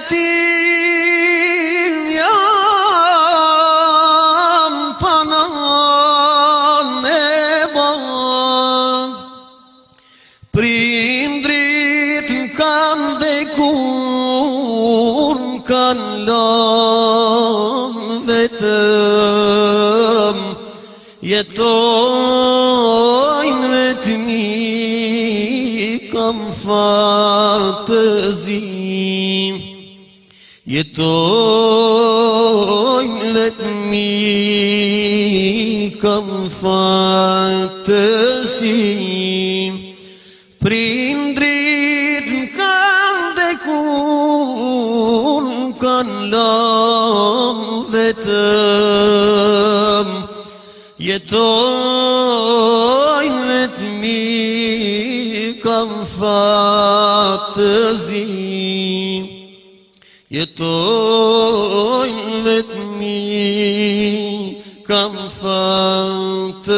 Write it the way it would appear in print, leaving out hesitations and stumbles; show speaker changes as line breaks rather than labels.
jetim jam panan e ban, prindrit m'kan dekur, m'kan lan vetëm, jetojnë vetëmi, kam fatëzim, jetojnë vetëmi, kam fatëzim, prindrit m'kan dekur, m'kan lan vetëm, jetojnë vetëmi, kam fatëzim, jetojnë vetëmi, kam fatëzim.